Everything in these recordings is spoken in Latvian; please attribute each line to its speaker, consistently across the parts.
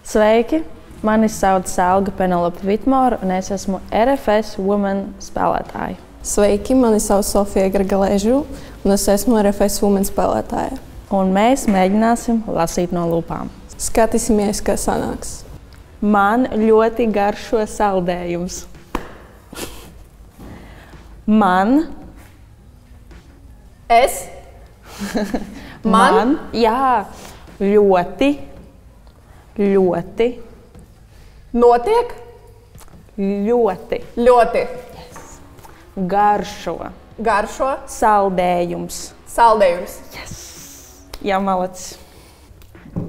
Speaker 1: Sveiki! Mani sauc Selga Penelope Vitmore, un es esmu RFS Women spēlētāja.
Speaker 2: Sveiki! Mani sauc Sofija Gargalēžu, un es esmu RFS Women spēlētāja.
Speaker 1: Un mēs mēģināsim lasīt no lūpām.
Speaker 2: Skatīsimies, kā sanāks.
Speaker 1: Man ļoti garšo saldējums. Man.
Speaker 2: Es.
Speaker 1: Man. Jā, ļoti. Ļoti.
Speaker 2: Notiek.
Speaker 1: Ļoti.
Speaker 2: Ļoti.
Speaker 1: Yes. Garšo.
Speaker 2: Garšo.
Speaker 1: Saldējums.
Speaker 2: Saldējums.
Speaker 1: Yes. Jā, malacis.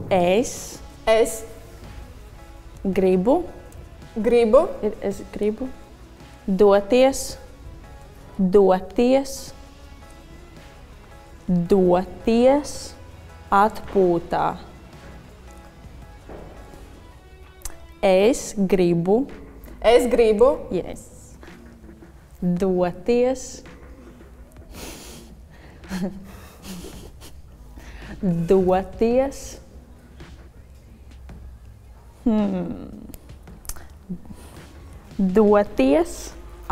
Speaker 2: Es.
Speaker 1: Gribu.
Speaker 2: Gribu.
Speaker 1: Es gribu. Doties. Doties. Doties. Atpūtā. Es gribu.
Speaker 2: Es gribu.
Speaker 1: Yes. Doties. Doties. Doties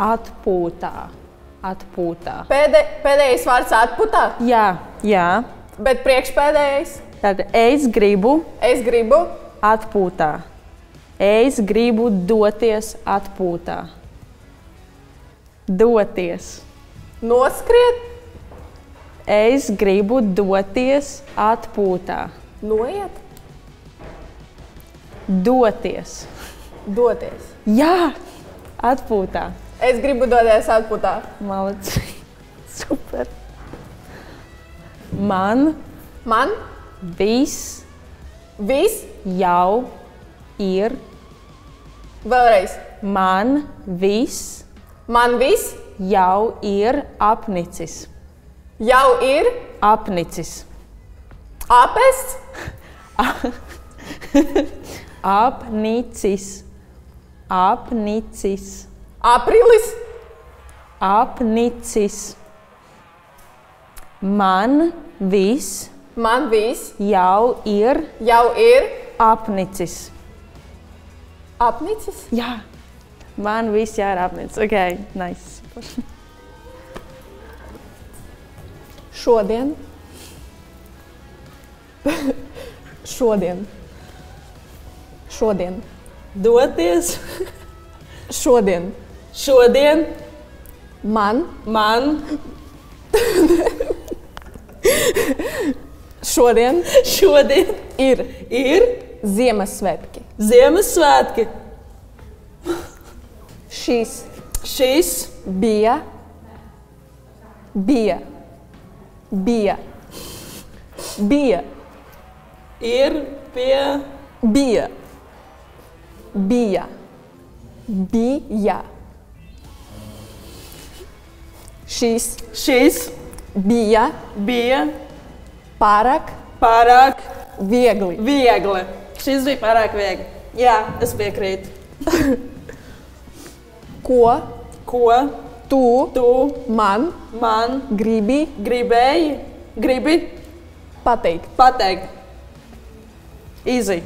Speaker 1: atpūtā. Atpūtā.
Speaker 2: Pēdējais vārds atpūtā?
Speaker 1: Jā.
Speaker 2: Bet priekšpēdējais?
Speaker 1: Tātad es gribu.
Speaker 2: Es gribu.
Speaker 1: Atpūtā. Es gribu doties atpūtā. Doties.
Speaker 2: Noskriet.
Speaker 1: Es gribu doties atpūtā.
Speaker 2: Noiet.
Speaker 1: Doties.
Speaker 2: Doties.
Speaker 1: Jā, atpūtā.
Speaker 2: Es gribu doties atpūtā.
Speaker 1: Malacis. Super. Man. Viss. Jau ir.
Speaker 2: Vēlreiz.
Speaker 1: Man viss.
Speaker 2: Jau
Speaker 1: ir apnicis. Apnicis.
Speaker 2: Apests.
Speaker 1: Apnicis.
Speaker 2: Aprilis.
Speaker 1: Apnicis. Man viss. Jau ir. Apnicis.
Speaker 2: Apnicis?
Speaker 1: Jā. Man viss jau ir apnicis. Ok, nice.
Speaker 2: Šodien.
Speaker 1: Doties.
Speaker 2: Šodien. Man. Šodien. Ir. Ziemassvētki. Šis. Bija.
Speaker 1: Ir pie.
Speaker 2: Bija. Šis. Bija. Pārāk. Viegli.
Speaker 1: Šis bija pārāk viegli. Jā, es piekrītu.
Speaker 2: Ko? Tu. Man.
Speaker 1: Gribi.
Speaker 2: Pateikt.
Speaker 1: Easy.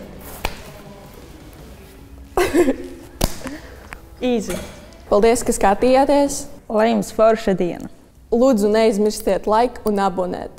Speaker 1: Easy.
Speaker 2: Paldies, ka skatījāties.
Speaker 1: Lai jums forša diena.
Speaker 2: Lūdzu, neaizmirstiet like un abonēt.